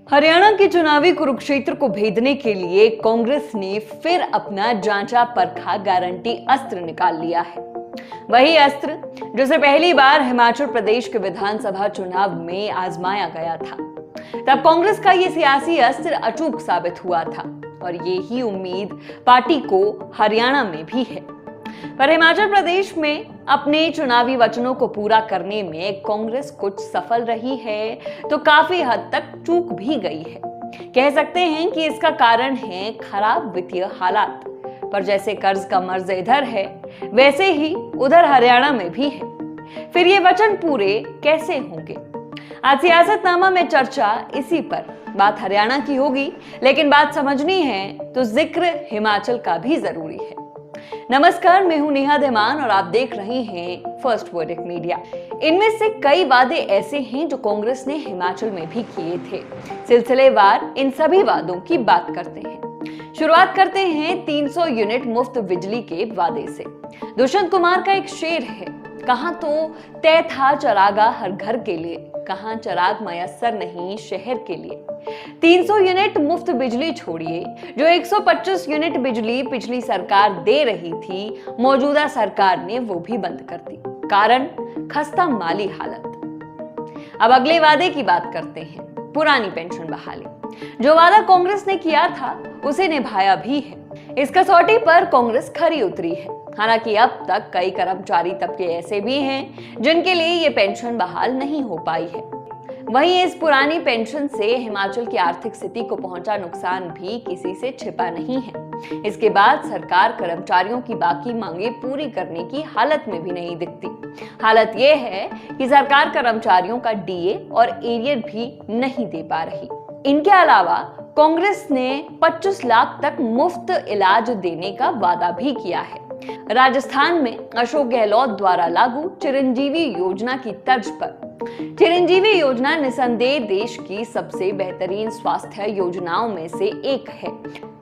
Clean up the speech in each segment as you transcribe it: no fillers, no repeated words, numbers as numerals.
हरियाणा के चुनावी कुरुक्षेत्र को भेदने के लिए कांग्रेस ने फिर अपना जांचा परखा गारंटी अस्त्र निकाल लिया है। वही अस्त्र जिसे पहली बार हिमाचल प्रदेश के विधानसभा चुनाव में आजमाया गया था। तब कांग्रेस का ये सियासी अस्त्र अचूक साबित हुआ था और ये ही उम्मीद पार्टी को हरियाणा में भी है। पर हिमाचल प्रदेश में अपने चुनावी वचनों को पूरा करने में कांग्रेस कुछ सफल रही है तो काफी हद तक चूक भी गई है। कह सकते हैं कि इसका कारण है खराब वित्तीय हालात। पर जैसे कर्ज का मर्ज इधर है वैसे ही उधर हरियाणा में भी है। फिर ये वचन पूरे कैसे होंगे? आज सियासतनामा में चर्चा इसी पर। बात हरियाणा की होगी, लेकिन बात समझनी है तो जिक्र हिमाचल का भी जरूरी है। नमस्कार, मैं हूं नेहा धीमान और आप देख रहे हैं फर्स्ट वर्डिक मीडिया। इनमें से कई वादे ऐसे हैं जो कांग्रेस ने हिमाचल में भी किए थे। सिलसिलेवार इन सभी वादों की बात करते हैं। शुरुआत करते हैं 300 यूनिट मुफ्त बिजली के वादे से। दुष्यंत कुमार का एक शेर है, कहां तो तय था चरागा हर घर के लिए, कहां चराग मयस्सर नहीं शहर के लिए। 300 यूनिट मुफ्त बिजली छोड़िए, जो 125 यूनिट बिजली पिछली सरकार दे रही थी, मौजूदा सरकार ने वो भी बंद कर दी। कारण खस्ता माली हालत। अब अगले वादे की बात करते हैं, पुरानी पेंशन बहाली। जो वादा कांग्रेस ने किया था उसे निभाया भी है। इस कसौटी पर कांग्रेस खरी उतरी है। हालांकि अब तक कई कर्मचारी तबके ऐसे भी हैं जिनके लिए ये पेंशन बहाल नहीं हो पाई है। वहीं इस पुरानी पेंशन से हिमाचल की आर्थिक स्थिति को पहुंचा नुकसान भी किसी से छिपा नहीं है। इसके बाद सरकार कर्मचारियों की बाकी मांगे पूरी करने की हालत में भी नहीं दिखती। हालत यह है कि सरकार कर्मचारियों का डीए और एरियर भी नहीं दे पा रही। इनके अलावा कांग्रेस ने 25 लाख तक मुफ्त इलाज देने का वादा भी किया है। राजस्थान में अशोक गहलोत द्वारा लागू चिरंजीवी योजना की तर्ज पर। चिरंजीवी योजना निसंदेह देश की सबसे बेहतरीन स्वास्थ्य योजनाओं में से एक है।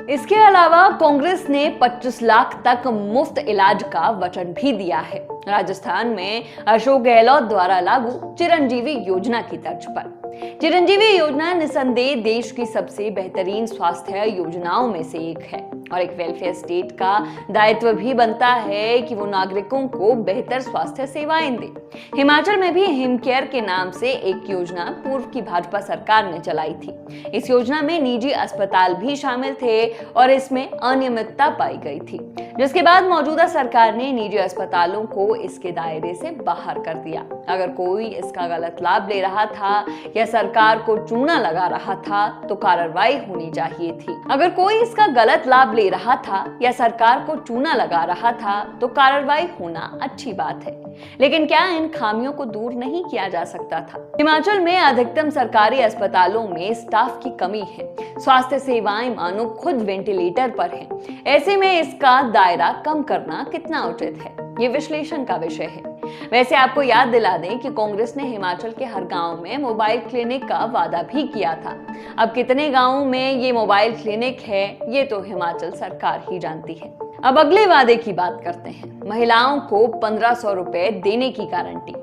इसके अलावा कांग्रेस ने 25 लाख तक मुफ्त इलाज का वचन भी दिया है। राजस्थान में अशोक गहलोत द्वारा लागू चिरंजीवी योजना की तर्ज पर। चिरंजीवी योजना निसंदेह देश की सबसे बेहतरीन स्वास्थ्य योजनाओं में से एक है और एक वेलफेयर स्टेट का दायित्व भी बनता है कि वो नागरिकों को बेहतर स्वास्थ्य सेवाएं दे। हिमाचल में भी हिमकेयर के नाम से एक योजना पूर्व की भाजपा सरकार ने चलाई थी। इस योजना में निजी अस्पताल भी शामिल थे और इसमें अनियमितता पाई गई थी, जिसके बाद मौजूदा सरकार ने निजी अस्पतालों को इसके दायरे से बाहर कर दिया। अगर कोई इसका गलत लाभ ले रहा था या सरकार को चूना लगा रहा था तो कार्रवाई होनी चाहिए थी। अगर कोई इसका गलत लाभ ले रहा था या सरकार को चूना लगा रहा था तो कार्रवाई होना अच्छी बात है, लेकिन क्या इन खामियों को दूर नहीं किया जा सकता था? हिमाचल में अधिकतम सरकारी अस्पतालों में स्टाफ की कमी है। स्वास्थ्य सेवाएं मानो खुद वेंटिलेटर पर हैं। ऐसे में इसका दायरा कम करना कितना उचित है, ये विश्लेषण का विषय है। वैसे आपको याद दिला दें कि कांग्रेस ने हिमाचल के हर गांव में मोबाइल क्लिनिक का वादा भी किया था। अब कितने गांवों में ये मोबाइल क्लिनिक है ये तो हिमाचल सरकार ही जानती है। अब अगले वादे की बात करते हैं, महिलाओं को 1500 रुपए देने की गारंटी।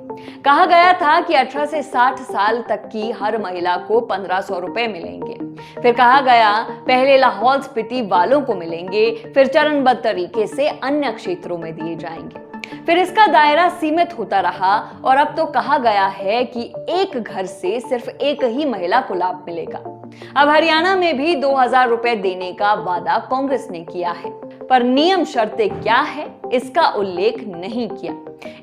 कहा गया था कि 18 से 60 साल तक की हर महिला को 1500 रुपए मिलेंगे। फिर कहा गया पहले लाहौल स्पीति वालों को मिलेंगे, फिर चरणबद्ध तरीके से अन्य क्षेत्रों में दिए जाएंगे। फिर इसका दायरा सीमित होता रहा और अब तो कहा गया है कि एक घर से सिर्फ एक ही महिला को लाभ मिलेगा। अब हरियाणा में भी 2000 रुपए देने का वादा कांग्रेस ने किया है, पर नियम शर्तें क्या है इसका उल्लेख नहीं किया।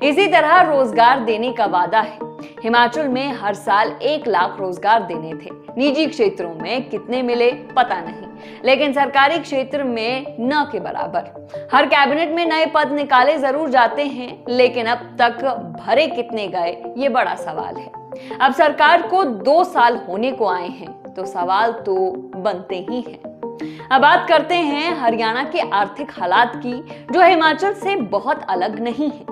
इसी तरह रोजगार देने का वादा है। हिमाचल में हर साल 1 लाख रोजगार देने थे। निजी क्षेत्रों में कितने मिले पता नहीं, लेकिन सरकारी क्षेत्र में न के बराबर। हर कैबिनेट में नए पद निकाले जरूर जाते हैं, लेकिन अब तक भरे कितने गए ये बड़ा सवाल है। अब सरकार को 2 साल होने को आए हैं तो सवाल तो बनते ही हैं। अब बात करते हैं हरियाणा के आर्थिक हालात की, जो हिमाचल से बहुत अलग नहीं है।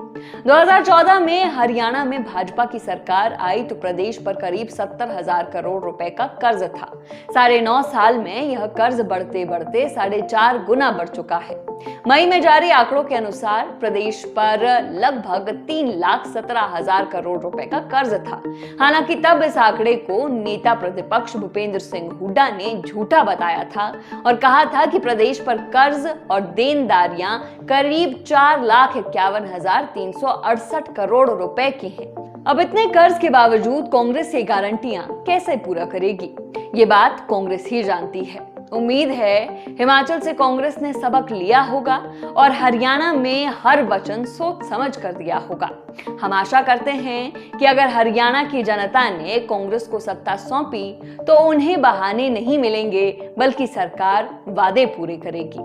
2014 में हरियाणा में भाजपा की सरकार आई तो प्रदेश पर करीब 70,000 करोड़ रुपए का कर्ज था। 9.5 साल में यह कर्ज बढ़ते बढ़ते 4.5 गुना बढ़ चुका है। मई में जारी आंकड़ों के अनुसार प्रदेश पर लगभग 3,17,000 करोड़ रुपए का कर्ज था। हालांकि तब इस आंकड़े को नेता प्रतिपक्ष भूपेंद्र सिंह हुड्डा ने झूठा बताया था और कहा था कि प्रदेश पर कर्ज और देनदारियां करीब 4,51,368 करोड़ रुपए की हैं। अब इतने कर्ज के बावजूद कांग्रेस ये गारंटियां कैसे पूरा करेगी, ये बात कांग्रेस ही जानती है। उम्मीद है हिमाचल से कांग्रेस ने सबक लिया होगा और हरियाणा में हर वचन सोच समझ कर दिया होगा। हम आशा करते हैं कि अगर हरियाणा की जनता ने कांग्रेस को सत्ता सौंपी तो उन्हें बहाने नहीं मिलेंगे, बल्कि सरकार वादे पूरे करेगी।